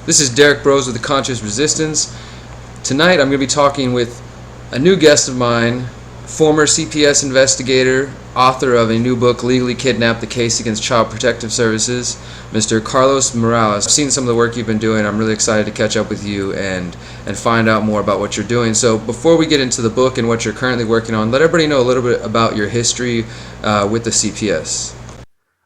This is Derrick Broze with The Conscious Resistance. Tonight I'm going to be talking with a new guest of mine, former CPS investigator, author of a new book, Legally Kidnapped: The Case Against Child Protective Services, Mr. Carlos Morales. I've seen some of the work you've been doing. I'm really excited to catch up with you and find out more about what you're doing. So before we get into the book and what you're currently working on, let everybody know a little bit about your history with the CPS.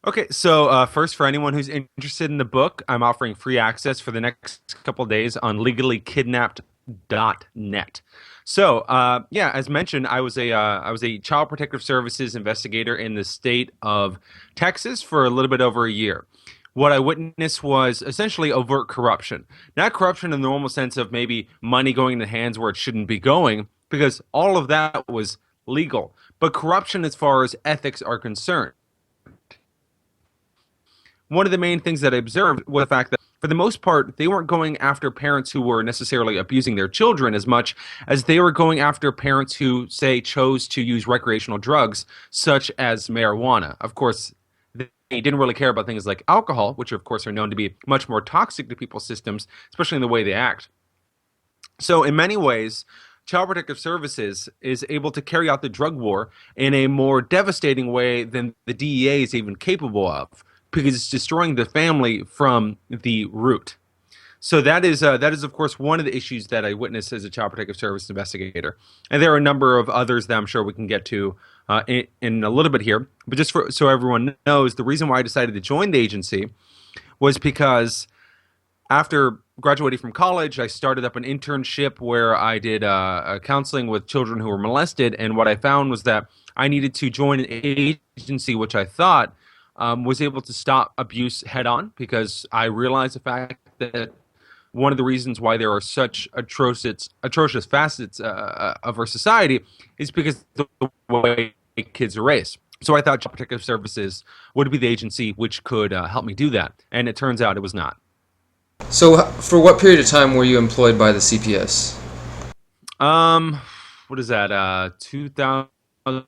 Okay, so first, for anyone who's interested in the book, I'm offering free access for the next couple of days on legallykidnapped.net. So, as mentioned, I was a child protective services investigator in the state of Texas for a little bit over a year. What I witnessed was essentially overt corruption. Not corruption in the normal sense of maybe money going into hands where it shouldn't be going, because all of that was legal, but corruption as far as ethics are concerned. One of the main things that I observed was the fact that, for the most part, they weren't going after parents who were necessarily abusing their children as much as they were going after parents who, say, chose to use recreational drugs, such as marijuana. Of course, they didn't really care about things like alcohol, which, of course, are known to be much more toxic to people's systems, especially in the way they act. So, in many ways, Child Protective Services is able to carry out the drug war in a more devastating way than the DEA is even capable of, because it's destroying the family from the root. So that is of course one of the issues that I witnessed as a child protective service investigator, and there are a number of others that I'm sure we can get to in a little bit here. But just so everyone knows, the reason why I decided to join the agency was because after graduating from college, I started up an internship where I did counseling with children who were molested, and what I found was that I needed to join an agency which I thought was able to stop abuse head on, because I realized the fact that one of the reasons why there are such atrocious facets of our society is because of the way kids are raised. So I thought Child Protective Services would be the agency which could help me do that, and it turns out it was not. So for what period of time were you employed by the CPS? What is that? 2012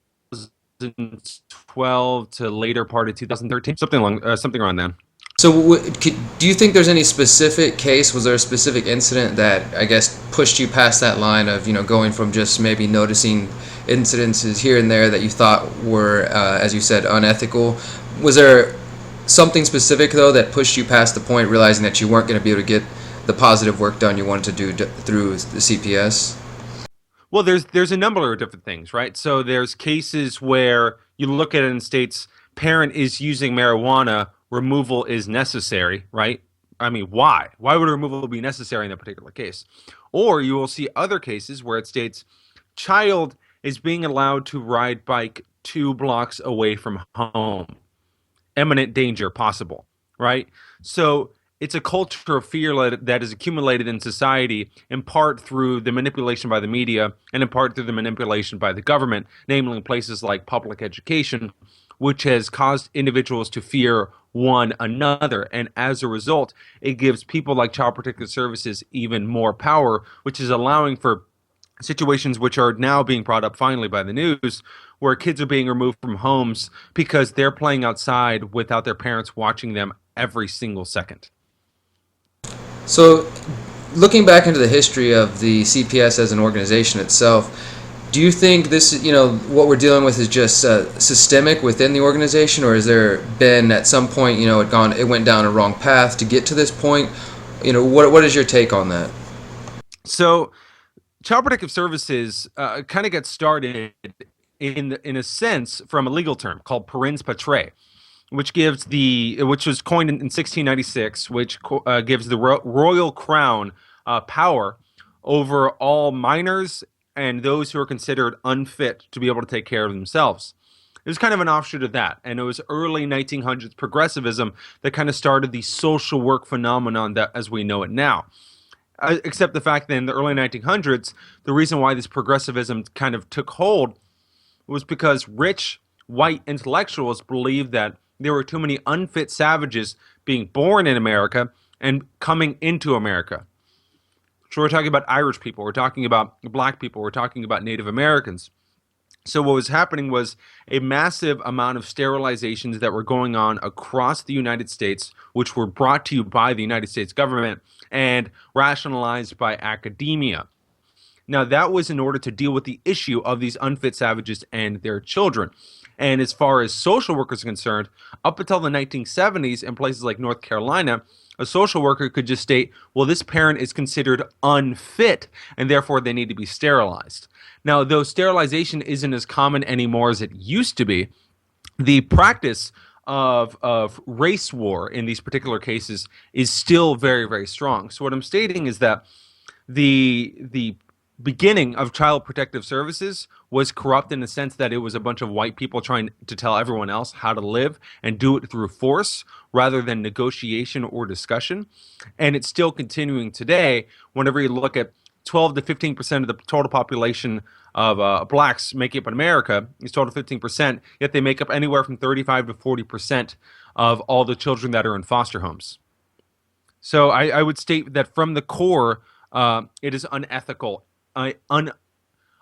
to later part of 2013, something around then. So do you think there's any specific case, was there a specific incident that I guess pushed you past that line of, going from just maybe noticing incidences here and there that you thought were, as you said, unethical? Was there something specific, though, that pushed you past the point, realizing that you weren't going to be able to get the positive work done you wanted to do through the CPS? Well, there's a number of different things, right? So there's cases where you look at it and states parent is using marijuana, removal is necessary, right? I mean, why? Why would removal be necessary in that particular case? Or you will see other cases where it states child is being allowed to ride bike 2 blocks away from home. Imminent danger possible, right? So it's a culture of fear that is accumulated in society, in part through the manipulation by the media and in part through the manipulation by the government, namely in places like public education, which has caused individuals to fear one another. And as a result, it gives people like Child Protective Services even more power, which is allowing for situations which are now being brought up finally by the news, where kids are being removed from homes because they're playing outside without their parents watching them every single second. So, looking back into the history of the CPS as an organization itself, do you think this, what we're dealing with is just systemic within the organization, or has there been at some point, it went down a wrong path to get to this point? What is your take on that? So, Child Protective Services kind of gets started in a sense from a legal term called parens patriae, which was coined in 1696, which gives the royal crown power over all minors and those who are considered unfit to be able to take care of themselves. It was kind of an offshoot of that, and it was early 1900s progressivism that kind of started the social work phenomenon that as we know it now. Except the fact that in the early 1900s, the reason why this progressivism kind of took hold was because rich white intellectuals believed that there were too many unfit savages being born in America and coming into America. So we're talking about Irish people, we're talking about black people, we're talking about Native Americans. So what was happening was a massive amount of sterilizations that were going on across the United States, which were brought to you by the United States government and rationalized by academia. Now, that was in order to deal with the issue of these unfit savages and their children. And as far as social workers are concerned, up until the 1970s, in places like North Carolina, a social worker could just state, well, this parent is considered unfit, and therefore they need to be sterilized. Now, though sterilization isn't as common anymore as it used to be, the practice of race war in these particular cases is still very, very strong. So what I'm stating is that the beginning of Child Protective Services was corrupt in the sense that it was a bunch of white people trying to tell everyone else how to live and do it through force rather than negotiation or discussion. And it's still continuing today. Whenever you look at 12 to 15% of the total population of blacks make up in America, is total 15%, yet they make up anywhere from 35 to 40% of all the children that are in foster homes. So I would state that from the core, it is unethical, an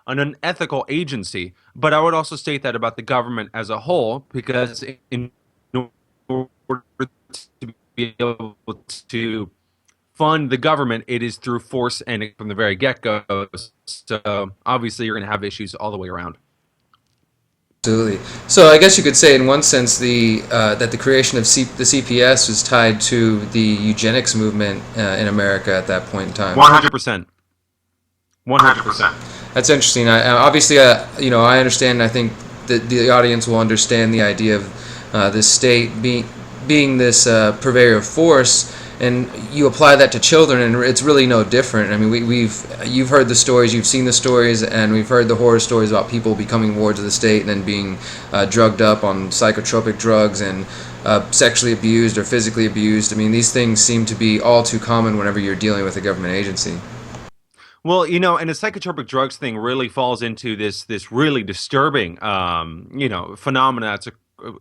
unethical agency. But I would also state that about the government as a whole, because in order to be able to fund the government, it is through force and from the very get-go. So obviously you're going to have issues all the way around. Absolutely. So I guess you could say, in one sense, that the creation of the CPS was tied to the eugenics movement in America at that point in time. 100%. 100%. That's interesting. Obviously, I understand. I think that the audience will understand the idea of the state being this purveyor of force, and you apply that to children, and it's really no different. I mean, you've heard the stories, you've seen the stories, and we've heard the horror stories about people becoming wards of the state and then being drugged up on psychotropic drugs and sexually abused or physically abused. I mean, these things seem to be all too common whenever you're dealing with a government agency. Well, and the psychotropic drugs thing really falls into this really disturbing, phenomena that's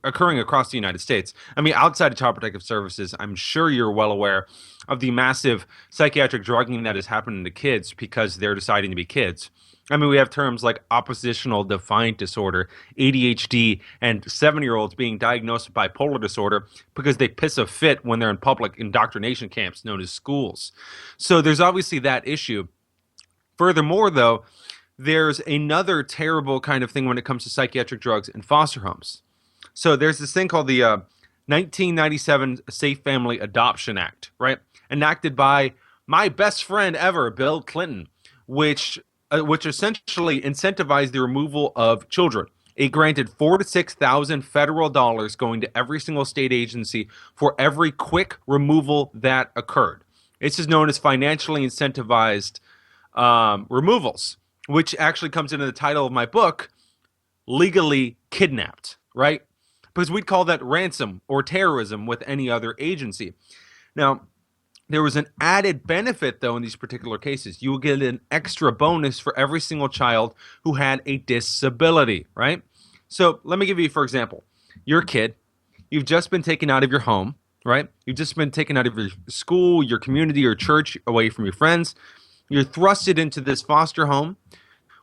occurring across the United States. I mean, outside of Child Protective Services, I'm sure you're well aware of the massive psychiatric drugging that is happening to kids because they're deciding to be kids. I mean, we have terms like oppositional defiant disorder, ADHD, and 7-year-olds being diagnosed with bipolar disorder because they piss a fit when they're in public indoctrination camps known as schools. So there's obviously that issue. Furthermore, though, there's another terrible kind of thing when it comes to psychiatric drugs in foster homes. So there's this thing called the 1997 Safe Family Adoption Act, right? Enacted by my best friend ever, Bill Clinton, which essentially incentivized the removal of children. It granted $4,000 to $6,000 federal dollars going to every single state agency for every quick removal that occurred. This is known as financially incentivized removals, which actually comes into the title of my book, Legally Kidnapped, right? Because we'd call that ransom or terrorism with any other agency. Now, there was an added benefit, though, in these particular cases. You will get an extra bonus for every single child who had a disability, right? So let me give you, for example, you're a kid. You've just been taken out of your home, right? You've just been taken out of your school, your community, your church, away from your friends. You're thrusted into this foster home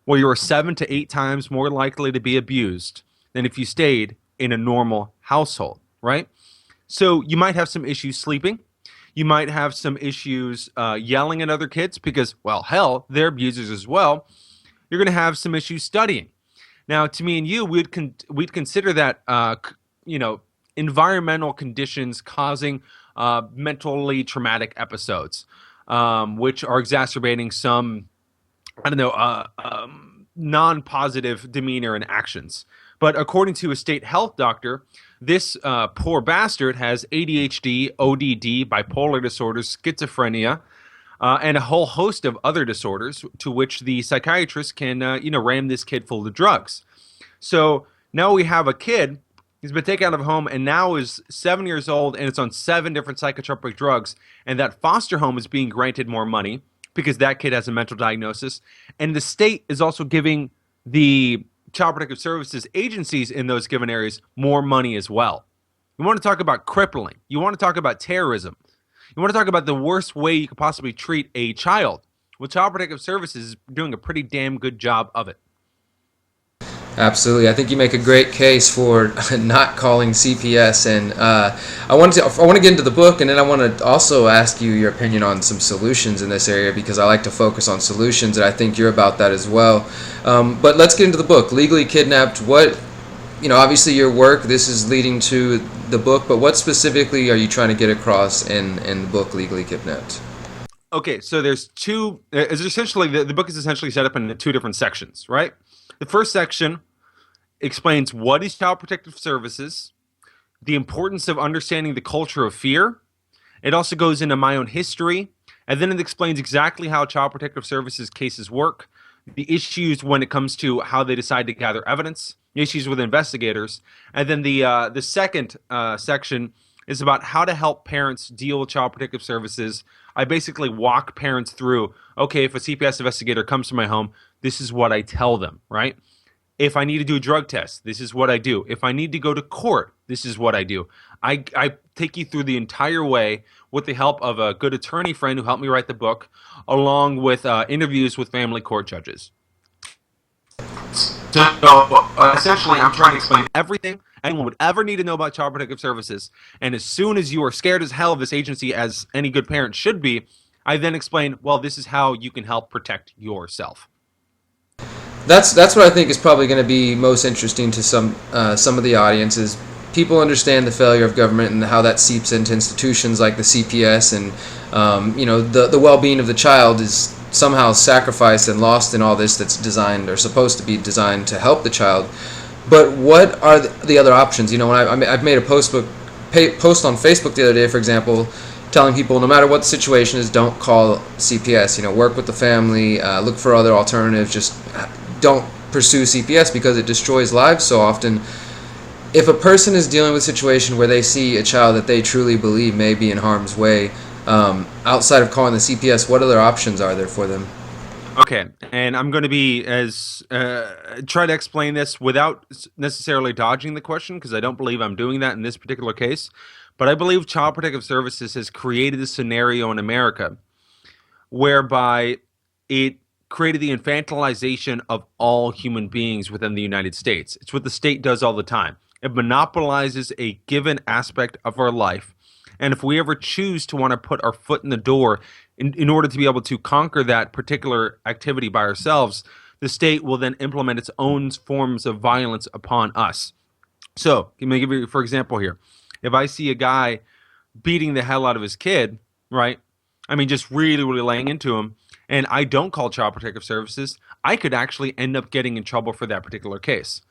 where you are 7 to 8 times more likely to be abused than if you stayed in a normal household, right? So you might have some issues sleeping. You might have some issues yelling at other kids because, well, hell, they're abusers as well. You're going to have some issues studying. Now, to me and you, we'd consider that, environmental conditions causing mentally traumatic episodes, which are exacerbating some, non-positive demeanor and actions. But according to a state health doctor, this poor bastard has ADHD, ODD, bipolar disorders, schizophrenia, and a whole host of other disorders to which the psychiatrist can, ram this kid full of drugs. So now we have a kid who's been taken out of home and now is 7 years old and it's on 7 different psychotropic drugs, and that foster home is being granted more money because that kid has a mental diagnosis, and the state is also giving the Child Protective Services agencies in those given areas more money as well. You want to talk about crippling. You want to talk about terrorism. You want to talk about the worst way you could possibly treat a child. Well, Child Protective Services is doing a pretty damn good job of it. Absolutely. I think you make a great case for not calling CPS, and I want to get into the book, and then I want to also ask you your opinion on some solutions in this area, because I like to focus on solutions, and I think you're about that as well. But let's get into the book, Legally Kidnapped. Obviously your work, this is leading to the book, but what specifically are you trying to get across in the book, Legally Kidnapped? Okay, so there's two. It's essentially the book is essentially set up into two different sections, right? The first section explains what is Child Protective Services, the importance of understanding the culture of fear. It also goes into my own history, and then it explains exactly how Child Protective Services cases work, the issues when it comes to how they decide to gather evidence, the issues with investigators, and then the second section is about how to help parents deal with Child Protective Services. I basically walk parents through, okay, if a CPS investigator comes to my home, this is what I tell them, right? If I need to do a drug test, this is what I do. If I need to go to court, this is what I do. I take you through the entire way with the help of a good attorney friend who helped me write the book, along with interviews with family court judges. So essentially, I'm trying to explain everything anyone would ever need to know about Child Protective Services. And as soon as you are scared as hell of this agency, as any good parent should be, I then explain, well, this is how you can help protect yourself. That's what I think is probably going to be most interesting to some of the audiences. People understand the failure of government and how that seeps into institutions like the CPS, and the well-being of the child is somehow sacrificed and lost in all this that's designed or supposed to be designed to help the child. But what are the other options? I've made a post on Facebook the other day, for example, telling people no matter what the situation is, don't call CPS. Work with the family, look for other alternatives. Just don't pursue CPS because it destroys lives so often. If a person is dealing with a situation where they see a child that they truly believe may be in harm's way, outside of calling the CPS, what other options are there for them? Okay, and I'm going to be try to explain this without necessarily dodging the question, because I don't believe I'm doing that in this particular case. But I believe Child Protective Services has created a scenario in America whereby it created the infantilization of all human beings within the United States. It's what the state does all the time. It monopolizes a given aspect of our life. And if we ever choose to want to put our foot in the door in order to be able to conquer that particular activity by ourselves, the state will then implement its own forms of violence upon us. So, let me give you, for example here. If I see a guy beating the hell out of his kid, right? I mean, just really, really laying into him, and I don't call Child Protective Services, I could actually end up getting in trouble for that particular case,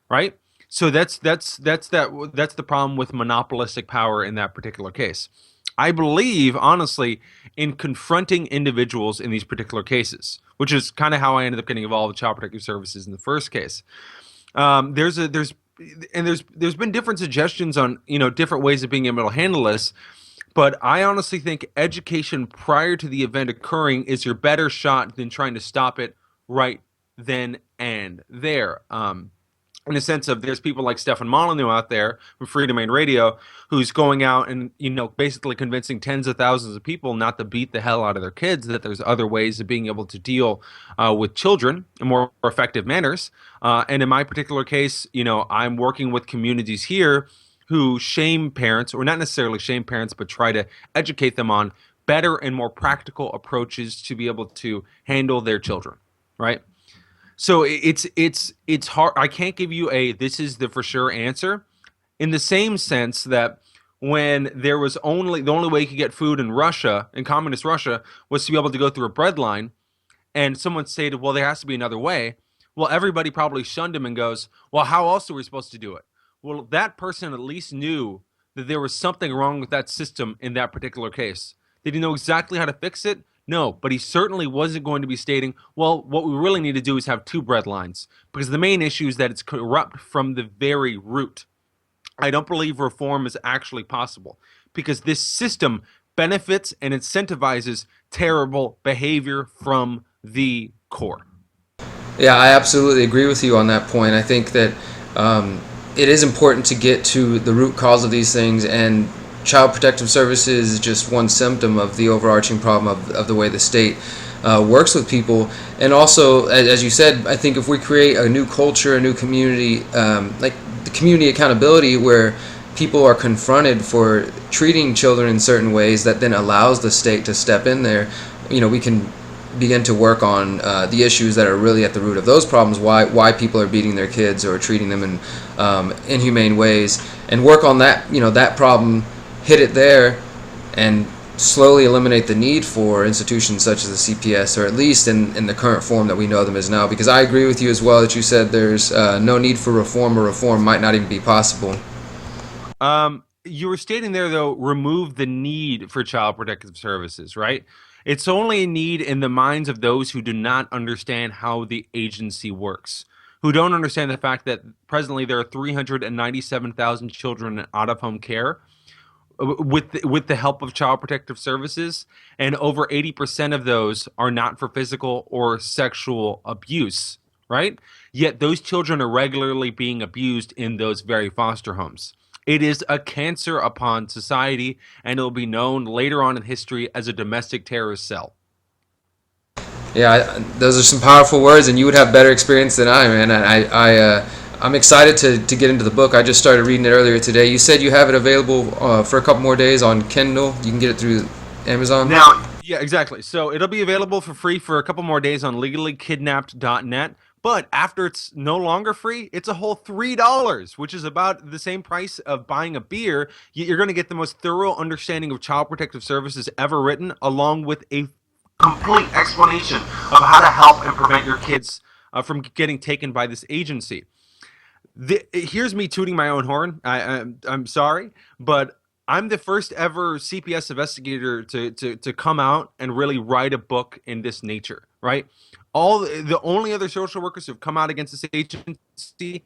right? So that's the problem with monopolistic power in that particular case. I believe, honestly, in confronting individuals in these particular cases, which is kind of how I ended up getting involved with Child Protective Services in the first case. There's been different suggestions on different ways of being able to handle this. But I honestly think education prior to the event occurring is your better shot than trying to stop it right then and there. In the sense of, there's people like Stefan Molyneux out there from Free Domain Radio who's going out and basically convincing tens of thousands of people not to beat the hell out of their kids, that there's other ways of being able to deal with children in more effective manners. And in my particular case, I'm working with communities here who shame parents, or not necessarily shame parents, but try to educate them on better and more practical approaches to be able to handle their children, right? So it's hard. I can't give you this is the for sure answer, in the same sense that when there was the only way you could get food in Russia, in communist Russia, was to be able to go through a bread line, and someone stated, well, there has to be another way. Well, everybody probably shunned him and goes, well, how else are we supposed to do it? Well, that person at least knew that there was something wrong with that system in that particular case. Did he know exactly how to fix it? No, but he certainly wasn't going to be stating, well, what we really need to do is have two bread lines, because the main issue is that it's corrupt from the very root. I don't believe reform is actually possible, because this system benefits and incentivizes terrible behavior from the core. Yeah, I absolutely agree with you on that point. I think that it is important to get to the root cause of these things, and Child Protective Services is just one symptom of the overarching problem of the way the state works with people. And also, as you said, I think if we create a new culture, a new community, like the community accountability where people are confronted for treating children in certain ways, that then allows the state to step in there, we can begin to work on the issues that are really at the root of those problems, why people are beating their kids or treating them in inhumane ways, and work on that, that problem, hit it there, and slowly eliminate the need for institutions such as the CPS, or at least in the current form that we know them as now. Because I agree with you as well that you said there's no need for reform, or reform might not even be possible. You were stating there, though, remove the need for child protective services, right? It's only a need in the minds of those who do not understand how the agency works, who don't understand the fact that presently there are 397,000 children in out-of-home care with the help of child protective services, and over 80% of those are not for physical or sexual abuse, right? Yet those children are regularly being abused in those very foster homes. It is a cancer upon society, and it will be known later on in history as a domestic terrorist cell. Yeah, those are some powerful words, and you would have better experience than I, man. I'm excited to get into the book. I just started reading it earlier today. You said you have it available for a couple more days on Kindle. You can get it through Amazon? Now, yeah, exactly. So it'll be available for free for a couple more days on legallykidnapped.net. But after it's no longer free, it's a whole $3, which is about the same price of buying a beer. You're going to get the most thorough understanding of child protective services ever written, along with a complete explanation of how to help and prevent your kids from getting taken by this agency. Here's me tooting my own horn. I'm sorry, but I'm the first ever CPS investigator to come out and really write a book in this nature, right? The only other social workers who've come out against this agency,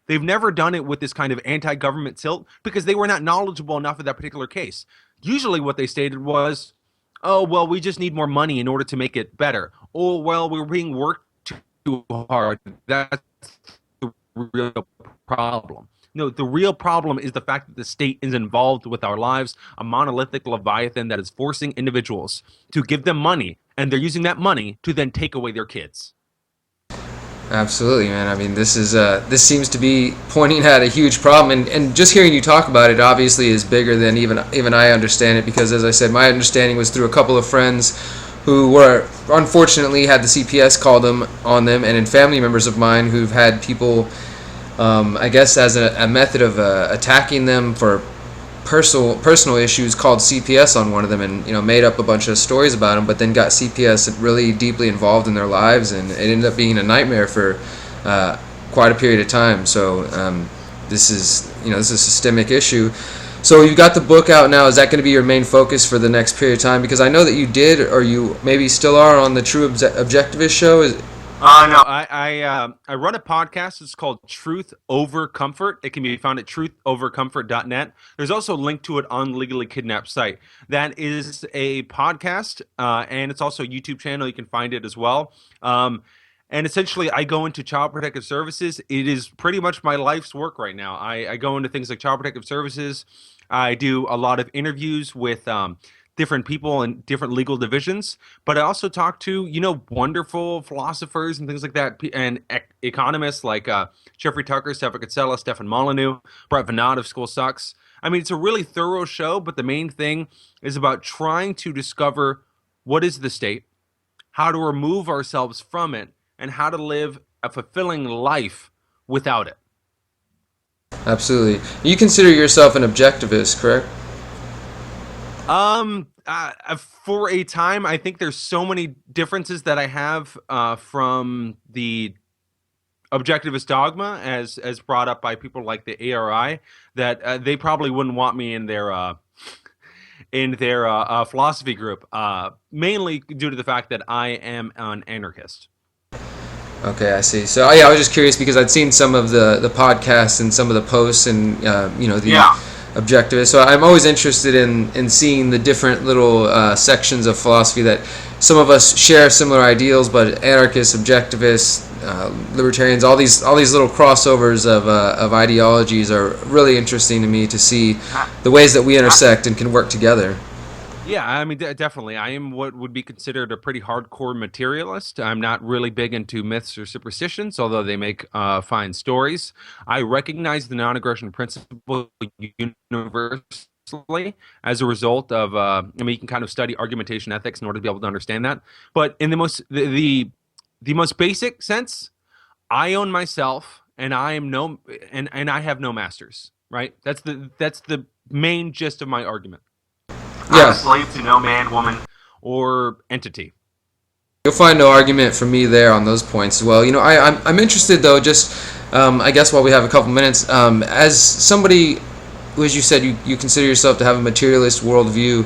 they've never done it with this kind of anti-government tilt because they were not knowledgeable enough of that particular case. Usually what they stated was, oh, well, we just need more money in order to make it better. Oh, well, we're being worked too hard. That's the real problem. No, the real problem is the fact that the state is involved with our lives, a monolithic leviathan that is forcing individuals to give them money, and they're using that money to then take away their kids. Absolutely, man. I mean, this seems to be pointing at a huge problem, and just hearing you talk about it obviously is bigger than even I understand it, because as I said, my understanding was through a couple of friends who were unfortunately had the CPS call them on them, and in family members of mine who've had people, I guess as a method of attacking them for personal issues, called CPS on one of them, and made up a bunch of stories about them, but then got CPS really deeply involved in their lives, and it ended up being a nightmare for quite a period of time. So this is a systemic issue. So you've got the book out now. Is that going to be your main focus for the next period of time? Because I know that you did, or you maybe still are, on the True Objectivist show. No, I run a podcast. It's called Truth Over Comfort. It can be found at truthovercomfort.net. There's also a link to it on Legally Kidnapped site. That is a podcast, and it's also a YouTube channel. You can find it as well. And essentially, I go into child protective services. It is pretty much my life's work right now. I go into things like child protective services. I do a lot of interviews with different people in different legal divisions, but I also talk to, wonderful philosophers and things like that, and economists like Jeffrey Tucker, Stefan Kinsella, Stefan Molyneux, Brett Venat of School Sucks. I mean, it's a really thorough show, but the main thing is about trying to discover what is the state, how to remove ourselves from it, and how to live a fulfilling life without it. Absolutely. You consider yourself an objectivist, correct? For a time, I think there's so many differences that I have from the objectivist dogma, as brought up by people like the ARI, that they probably wouldn't want me in their philosophy group, mainly due to the fact that I am an anarchist. Okay, I see. So yeah, I was just curious because I'd seen some of the podcasts and some of the posts and objectivist. So I'm always interested in seeing the different little sections of philosophy that some of us share similar ideals, but anarchists, objectivists, libertarians, all these little crossovers of ideologies are really interesting to me to see the ways that we intersect and can work together. Yeah, I mean, definitely. I am what would be considered a pretty hardcore materialist. I'm not really big into myths or superstitions, although they make fine stories. I recognize the non-aggression principle universally as a result of, I mean, you can kind of study argumentation ethics in order to be able to understand that. But in the most basic sense, I own myself, and I am no, and I have no masters. Right? That's the main gist of my argument. I'm a slave to no man, woman, or entity. You'll find no argument from me there on those points as well. I'm interested though, just I guess while we have a couple minutes, as somebody who, as you said, you consider yourself to have a materialist worldview,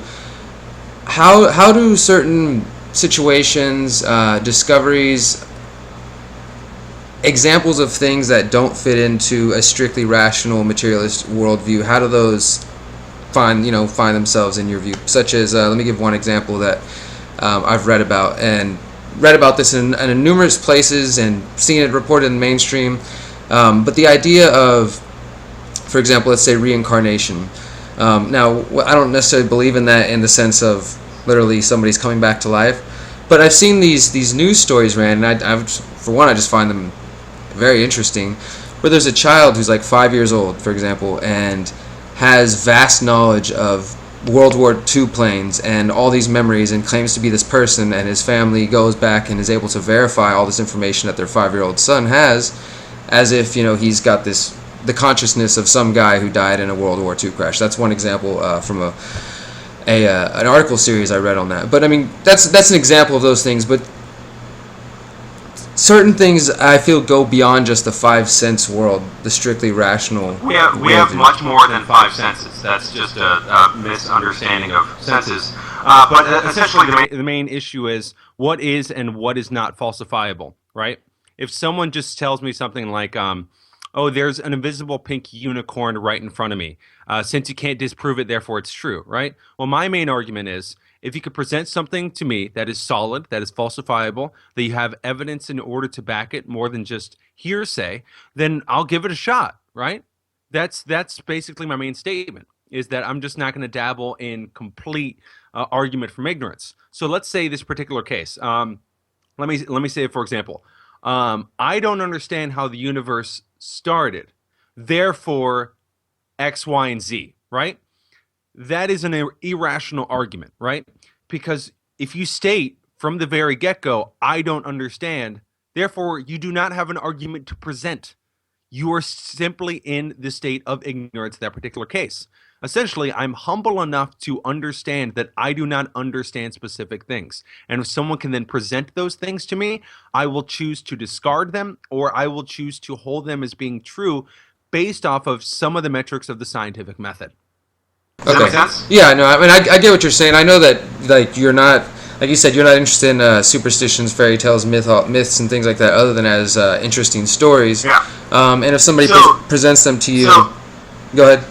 how do certain situations, discoveries, examples of things that don't fit into a strictly rational materialist worldview, how do those find themselves in your view? Such as, let me give one example that I've read about this in numerous places and seen it reported in the mainstream. But the idea of, for example, let's say reincarnation. Now, I don't necessarily believe in that in the sense of literally somebody's coming back to life, but I've seen these news stories ran, and I just find them very interesting, where there's a child who's like 5 years old, for example, and has vast knowledge of World War II planes and all these memories, and claims to be this person, and his family goes back and is able to verify all this information that their 5-year-old son has, as if he's got the consciousness of some guy who died in a World War II crash. That's one example from an article series I read on that. But I mean, that's an example of those things. But certain things I feel go beyond just the 5 sense world, the strictly rational. We have much more than 5 senses. That's just a misunderstanding of senses. But essentially, the main issue is what is and what is not falsifiable, right? If someone just tells me something like, oh, there's an invisible pink unicorn right in front of me, since you can't disprove it, therefore it's true, right? Well, my main argument is, if you could present something to me that is solid, that is falsifiable, that you have evidence in order to back it more than just hearsay, then I'll give it a shot, right? That's basically my main statement, is that I'm just not going to dabble in complete argument from ignorance. So let's say this particular case. Let me say, for example, I don't understand how the universe started, therefore X, Y, and Z, right? That is an irrational argument, right? Because if you state from the very get-go, I don't understand, therefore you do not have an argument to present. You are simply in the state of ignorance in that particular case. Essentially, I'm humble enough to understand that I do not understand specific things. And if someone can then present those things to me, I will choose to discard them, or I will choose to hold them as being true based off of some of the metrics of the scientific method. Does that make sense? Yeah, no, I mean, I get what you're saying. I know that, like, you're not, like you said, you're not interested in superstitions, fairy tales, myths, and things like that, other than as interesting stories. Yeah. And if somebody presents them to you, go ahead.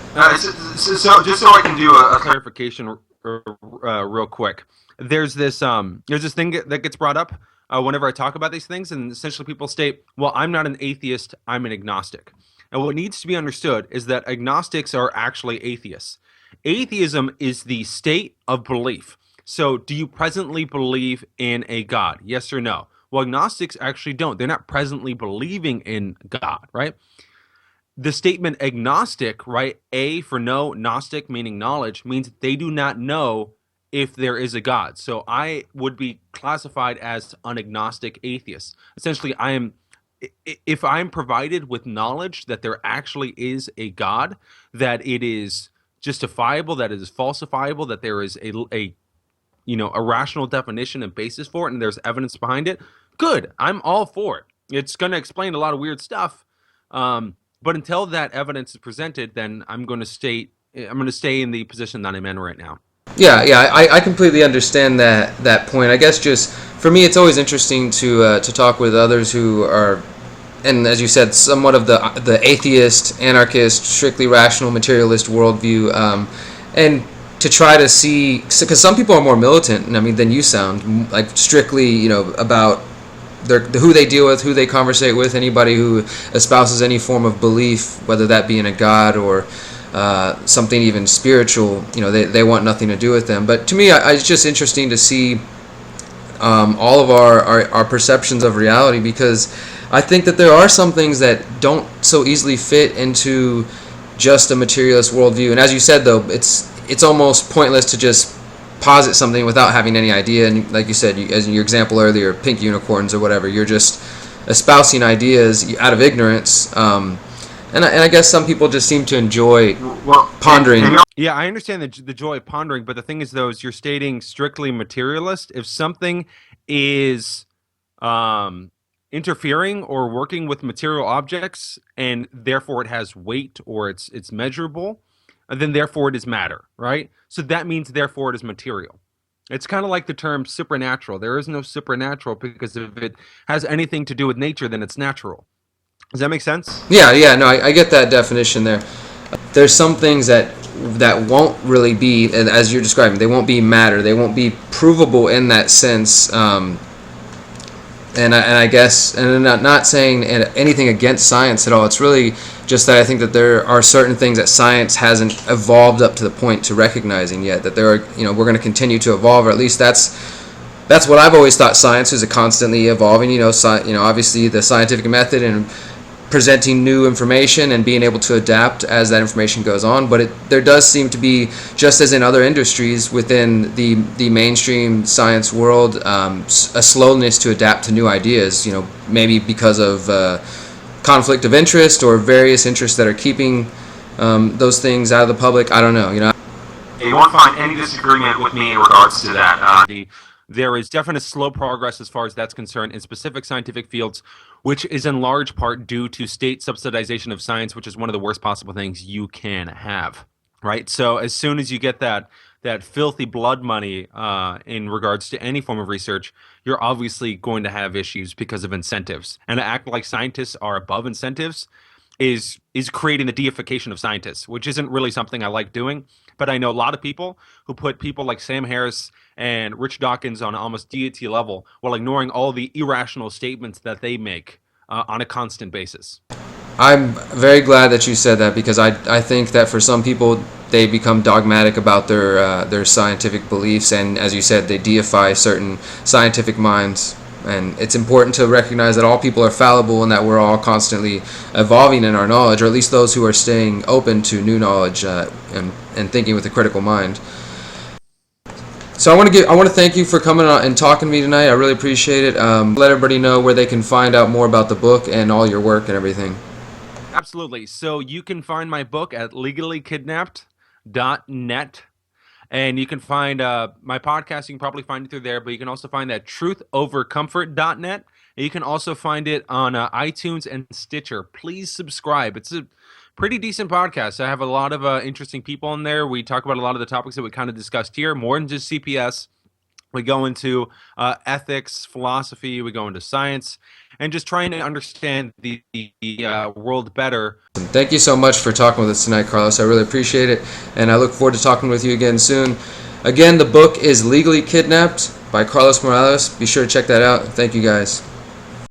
So just so I can do a clarification real quick. There's this thing that gets brought up whenever I talk about these things, and essentially people state, well, I'm not an atheist, I'm an agnostic. And what needs to be understood is that agnostics are actually atheists. Atheism is the state of belief. So do you presently believe in a God? Yes or no? Well, agnostics actually don't. They're not presently believing in God, right? The statement agnostic, right? A for no, gnostic meaning knowledge, means they do not know if there is a God. So I would be classified as an agnostic atheist. Essentially, if I'm provided with knowledge that there actually is a God, that it is justifiable, that it is falsifiable, that there is a rational definition and basis for it, and there's evidence behind it, good. I'm all for it. It's going to explain a lot of weird stuff. But until that evidence is presented, then I'm going to stay in the position that I'm in right now. Yeah, I completely understand that point. I guess just for me, it's always interesting to talk with others who are, and as you said, somewhat of the atheist, anarchist, strictly rational, materialist worldview, and to try to see, because some people are more militant, than you sound, like strictly, about who they deal with, who they conversate with, anybody who espouses any form of belief, whether that be in a God or something even spiritual, they want nothing to do with them. But to me, it's just interesting to see all of our perceptions of reality, because I think that there are some things that don't so easily fit into just a materialist worldview. And as you said, though, it's almost pointless to just posit something without having any idea. And like you said, as in your example earlier, pink unicorns or whatever, you're just espousing ideas out of ignorance. And I guess some people just seem to enjoy pondering. Yeah, I understand the joy of pondering, but the thing is, though, is you're stating strictly materialist. If something is interfering or working with material objects, and therefore it has weight or it's measurable, then therefore it is matter, right? So that means therefore it is material. It's kind of like the term supernatural. There is no supernatural, because if it has anything to do with nature, then it's natural. Does that make sense? Yeah, no, I get that definition there. There's some things that won't really be, as you're describing, they won't be matter. They won't be provable in that sense. And I guess, and I'm not saying anything against science at all. It's really just that I think that there are certain things that science hasn't evolved up to the point to recognizing yet. That there are, we're going to continue to evolve, or at least that's what I've always thought. Science is a constantly evolving. Obviously the scientific method and presenting new information and being able to adapt as that information goes on. But there does seem to be, just as in other industries within the mainstream science world, a slowness to adapt to new ideas, maybe because of conflict of interest or various interests that are keeping those things out of the public. I don't know. You won't find any disagreement with me in regards to that. There is definite slow progress as far as that's concerned in specific scientific fields, which is in large part due to state subsidization of science, which is one of the worst possible things you can have, right? So as soon as you get that filthy blood money in regards to any form of research, you're obviously going to have issues because of incentives. And to act like scientists are above incentives is creating the deification of scientists, which isn't really something I like doing. But I know a lot of people who put people like Sam Harris and Rich Dawkins on almost deity level while ignoring all the irrational statements that they make on a constant basis. I'm very glad that you said that, because I think that for some people, they become dogmatic about their scientific beliefs, and as you said, they deify certain scientific minds. And it's important to recognize that all people are fallible and that we're all constantly evolving in our knowledge, or at least those who are staying open to new knowledge and thinking with a critical mind. So I want to thank you for coming on and talking to me tonight. I really appreciate it. Let everybody know where they can find out more about the book and all your work and everything. Absolutely. So you can find my book at legallykidnapped.net. And you can find my podcast. You can probably find it through there, but you can also find that truthovercomfort.net. And you can also find it on iTunes and Stitcher. Please subscribe. It's a pretty decent podcast. I have a lot of interesting people in there. We talk about a lot of the topics that we kind of discussed here, more than just CPS. We go into ethics, philosophy, we go into science, and just trying to understand the world better. Thank you so much for talking with us tonight, Carlos. I really appreciate it, and I look forward to talking with you again soon. Again, the book is Legally Kidnapped by Carlos Morales. Be sure to check that out. Thank you, guys.